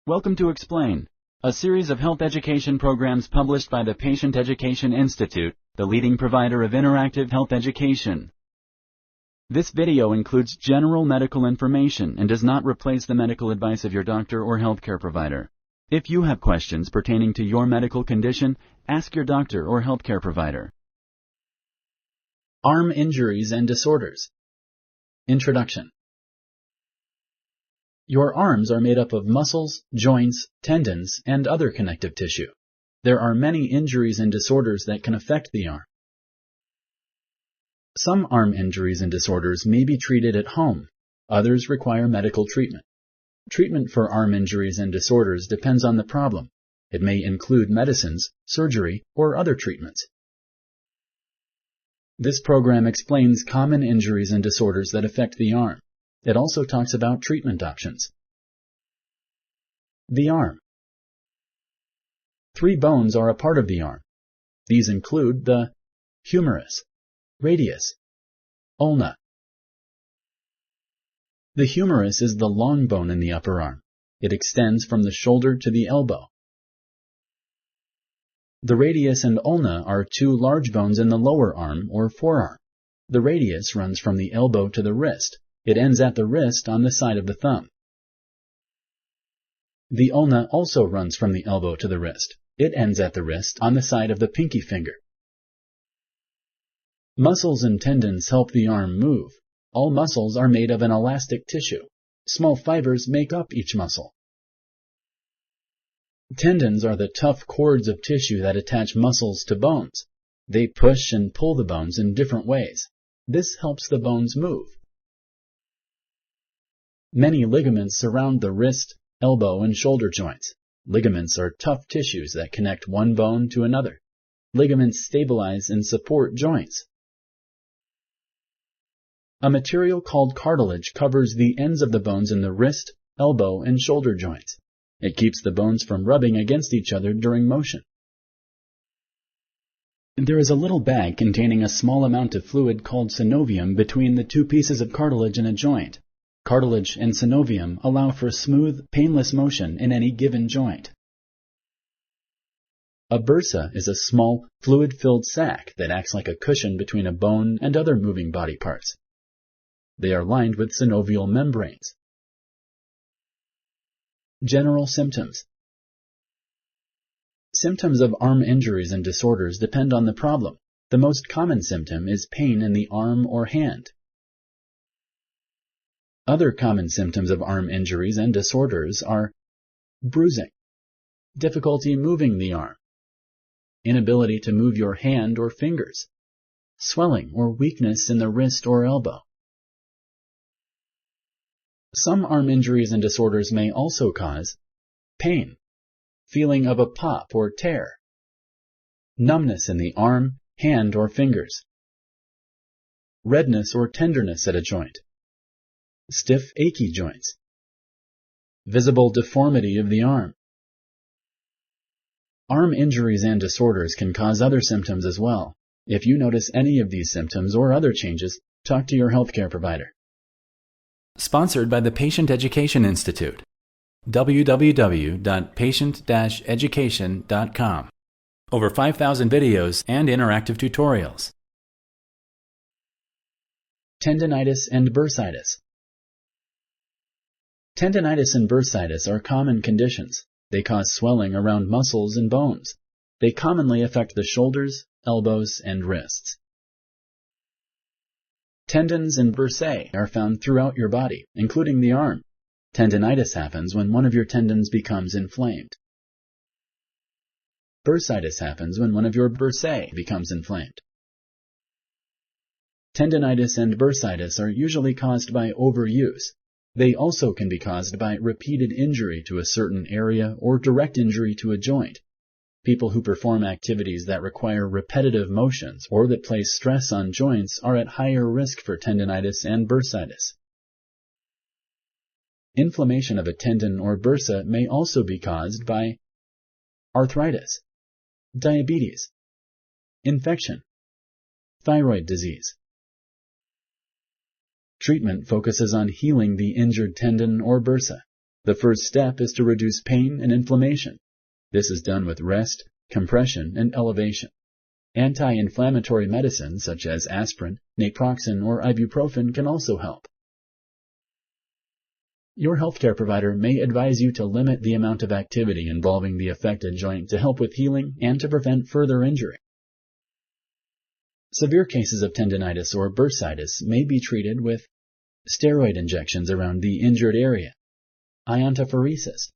Welcome to Explain, a series of health education programs published by the Patient Education Institute, the leading provider of interactive health education. This video includes general medical information and does not replace the medical advice of your doctor or healthcare provider. If you have questions pertaining to your medical condition, ask your doctor or healthcare provider. Arm injuries and disorders. Introduction. Your arms are made up of muscles, joints, tendons, and other connective tissue. There are many injuries and disorders that can affect the arm. Some arm injuries and disorders may be treated at home. Others require medical treatment. Treatment for arm injuries and disorders depends on the problem. It may include medicines, surgery, or other treatments. This program explains common injuries and disorders that affect the arm. It also talks about treatment options. The arm. 3 bones are a part of the arm. These include the humerus, radius, ulna. The humerus is the long bone in the upper arm. It extends from the shoulder to the elbow. The radius and ulna are 2 large bones in the lower arm or forearm. The radius runs from the elbow to the wrist. It ends at the wrist on the side of the thumb. The ulna also runs from the elbow to the wrist. It ends at the wrist on the side of the pinky finger. Muscles and tendons help the arm move. All muscles are made of an elastic tissue. Small fibers make up each muscle. Tendons are the tough cords of tissue that attach muscles to bones. They push and pull the bones in different ways. This helps the bones move. Many ligaments surround the wrist, elbow, and shoulder joints. Ligaments are tough tissues that connect one bone to another. Ligaments stabilize and support joints. A material called cartilage covers the ends of the bones in the wrist, elbow, and shoulder joints. It keeps the bones from rubbing against each other during motion. There is a little bag containing a small amount of fluid called synovium between the 2 pieces of cartilage in a joint. Cartilage and synovium allow for smooth, painless motion in any given joint. A bursa is a small, fluid-filled sac that acts like a cushion between a bone and other moving body parts. They are lined with synovial membranes. General symptoms. Symptoms of arm injuries and disorders depend on the problem. The most common symptom is pain in the arm or hand. Other common symptoms of arm injuries and disorders are bruising, difficulty moving the arm, inability to move your hand or fingers, swelling or weakness in the wrist or elbow. Some arm injuries and disorders may also cause pain, feeling of a pop or tear, numbness in the arm, hand, or fingers, redness or tenderness at a joint, stiff, achy joints, visible deformity of the arm. Arm injuries and disorders can cause other symptoms as well. If you notice any of these symptoms or other changes, talk to your healthcare provider. Sponsored by the Patient Education Institute. www.patient-education.com. Over 5,000 videos and interactive tutorials. Tendinitis and bursitis. Tendinitis and bursitis are common conditions. They cause swelling around muscles and bones. They commonly affect the shoulders, elbows, and wrists. Tendons and bursae are found throughout your body, including the arm. Tendinitis happens when one of your tendons becomes inflamed. Bursitis happens when one of your bursae becomes inflamed. Tendinitis and bursitis are usually caused by overuse. They also can be caused by repeated injury to a certain area or direct injury to a joint. People who perform activities that require repetitive motions or that place stress on joints are at higher risk for tendinitis and bursitis. Inflammation of a tendon or bursa may also be caused by arthritis, diabetes, infection, thyroid disease. Treatment focuses on healing the injured tendon or bursa. The first step is to reduce pain and inflammation. This is done with rest, compression, and elevation. Anti-inflammatory medicines such as aspirin, naproxen, or ibuprofen can also help. Your healthcare provider may advise you to limit the amount of activity involving the affected joint to help with healing and to prevent further injury. Severe cases of tendinitis or bursitis may be treated with steroid injections around the injured area, iontophoresis,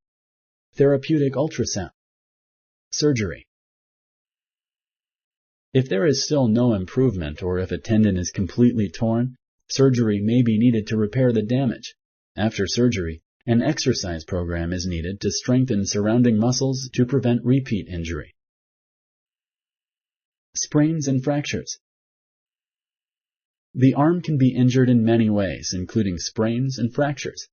therapeutic ultrasound, surgery. If there is still no improvement or if a tendon is completely torn, surgery may be needed to repair the damage. After surgery, an exercise program is needed to strengthen surrounding muscles to prevent repeat injury. Sprains and fractures. The arm can be injured in many ways, including sprains and fractures.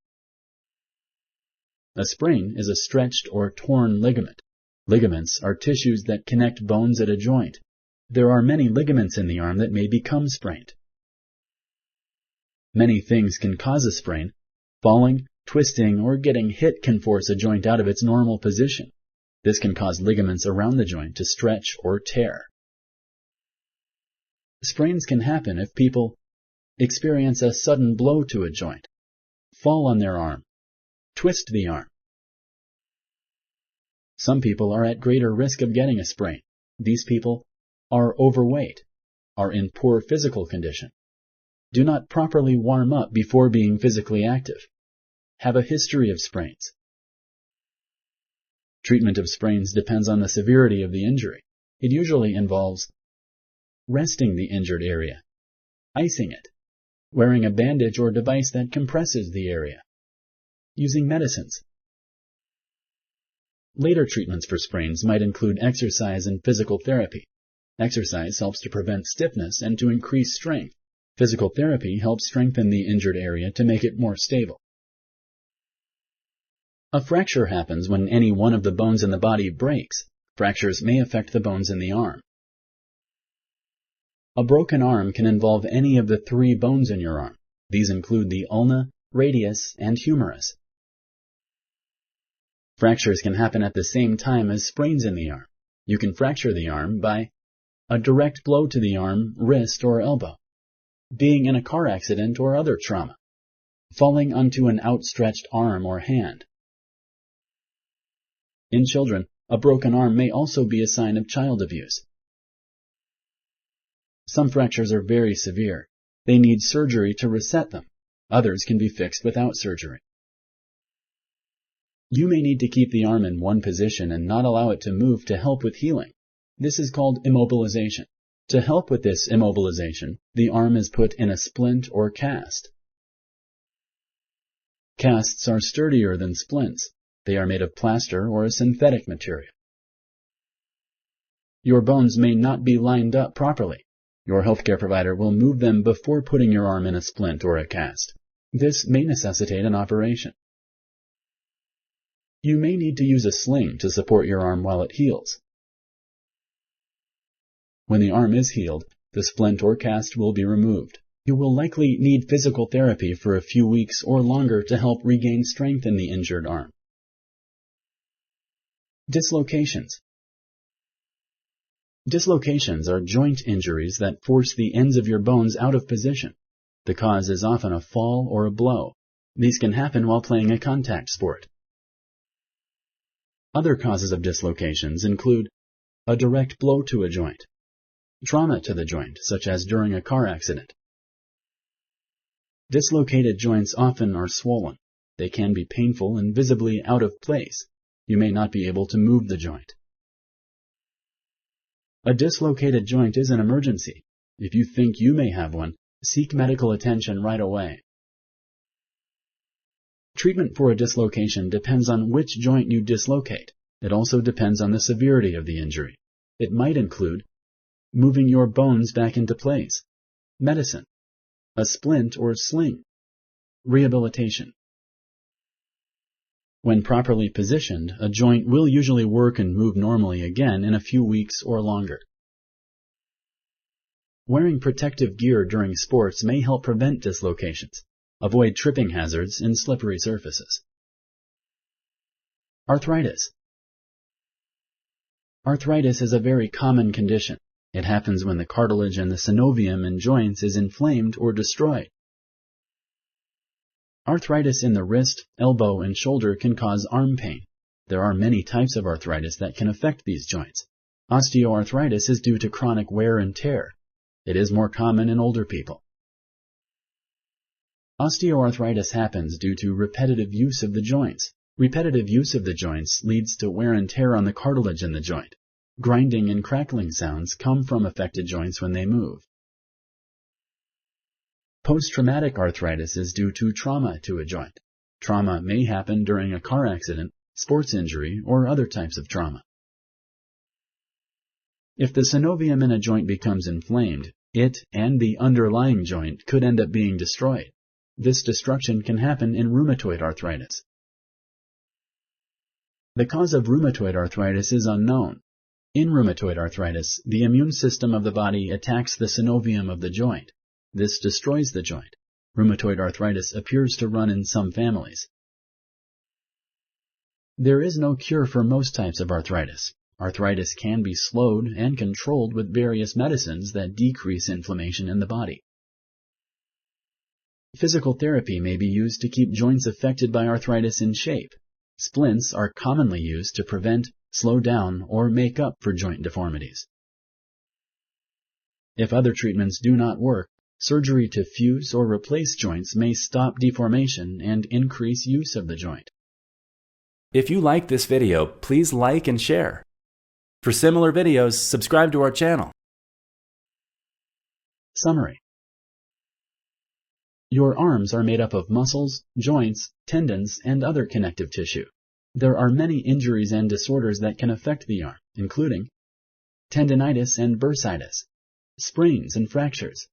A sprain is a stretched or torn ligament. Ligaments are tissues that connect bones at a joint. There are many ligaments in the arm that may become sprained. Many things can cause a sprain. Falling, twisting, or getting hit can force a joint out of its normal position. This can cause ligaments around the joint to stretch or tear. Sprains can happen if people experience a sudden blow to a joint, fall on their arm, twist the arm. Some people are at greater risk of getting a sprain. These people are overweight, are in poor physical condition, do not properly warm up before being physically active, have a history of sprains. Treatment of sprains depends on the severity of the injury. It usually involves resting the injured area, icing it, wearing a bandage or device that compresses the area, using medicines. Later treatments for sprains might include exercise and physical therapy. Exercise helps to prevent stiffness and to increase strength. Physical therapy helps strengthen the injured area to make it more stable. A fracture happens when any one of the bones in the body breaks. Fractures may affect the bones in the arm. A broken arm can involve any of the 3 bones in your arm. These include the ulna, radius, and humerus. Fractures can happen at the same time as sprains in the arm. You can fracture the arm by a direct blow to the arm, wrist, or elbow, being in a car accident or other trauma, falling onto an outstretched arm or hand. In children, a broken arm may also be a sign of child abuse. Some fractures are very severe. They need surgery to reset them. Others can be fixed without surgery. You may need to keep the arm in one position and not allow it to move to help with healing. This is called immobilization. To help with this immobilization, the arm is put in a splint or cast. Casts are sturdier than splints. They are made of plaster or a synthetic material. Your bones may not be lined up properly. Your healthcare provider will move them before putting your arm in a splint or a cast. This may necessitate an operation. You may need to use a sling to support your arm while it heals. When the arm is healed, the splint or cast will be removed. You will likely need physical therapy for a few weeks or longer to help regain strength in the injured arm. Dislocations. Dislocations are joint injuries that force the ends of your bones out of position. The cause is often a fall or a blow. These can happen while playing a contact sport. Other causes of dislocations include a direct blow to a joint, trauma to the joint, such as during a car accident. Dislocated joints often are swollen. They can be painful and visibly out of place. You may not be able to move the joint. A dislocated joint is an emergency. If you think you may have one, seek medical attention right away. Treatment for a dislocation depends on which joint you dislocate. It also depends on the severity of the injury. It might include moving your bones back into place, medicine, a splint or sling, rehabilitation. When properly positioned, a joint will usually work and move normally again in a few weeks or longer. Wearing protective gear during sports may help prevent dislocations. Avoid tripping hazards and slippery surfaces. Arthritis. Arthritis is a very common condition. It happens when the cartilage in the synovium and joints is inflamed or destroyed. Arthritis in the wrist, elbow, and shoulder can cause arm pain. There are many types of arthritis that can affect these joints. Osteoarthritis is due to chronic wear and tear. It is more common in older people. Osteoarthritis happens due to repetitive use of the joints. Repetitive use of the joints leads to wear and tear on the cartilage in the joint. Grinding and crackling sounds come from affected joints when they move. Post-traumatic arthritis is due to trauma to a joint. Trauma may happen during a car accident, sports injury, or other types of trauma. If the synovium in a joint becomes inflamed, it and the underlying joint could end up being destroyed. This destruction can happen in rheumatoid arthritis. The cause of rheumatoid arthritis is unknown. In rheumatoid arthritis, the immune system of the body attacks the synovium of the joint. This destroys the joint. Rheumatoid arthritis appears to run in some families. There is no cure for most types of arthritis. Arthritis can be slowed and controlled with various medicines that decrease inflammation in the body. Physical therapy may be used to keep joints affected by arthritis in shape. Splints are commonly used to prevent, slow down, or make up for joint deformities. If other treatments do not work, surgery to fuse or replace joints may stop deformation and increase use of the joint. If you like this video, please like and share. For similar videos, subscribe to our channel. Summary. Your arms are made up of muscles, joints, tendons, and other connective tissue. There are many injuries and disorders that can affect the arm, including tendinitis and bursitis, sprains and fractures,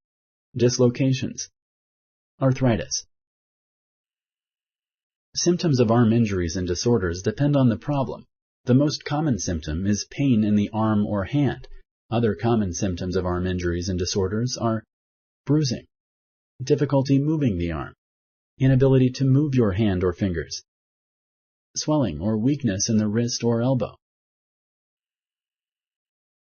dislocations, arthritis. Symptoms of arm injuries and disorders depend on the problem. The most common symptom is pain in the arm or hand. Other common symptoms of arm injuries and disorders are bruising, difficulty moving the arm, inability to move your hand or fingers, swelling or weakness in the wrist or elbow.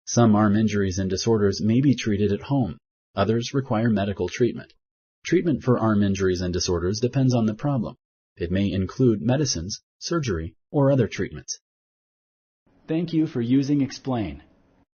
Some arm injuries and disorders may be treated at home. Others require medical treatment. Treatment for arm injuries and disorders depends on the problem. It may include medicines, surgery, or other treatments. Thank you for using Explain.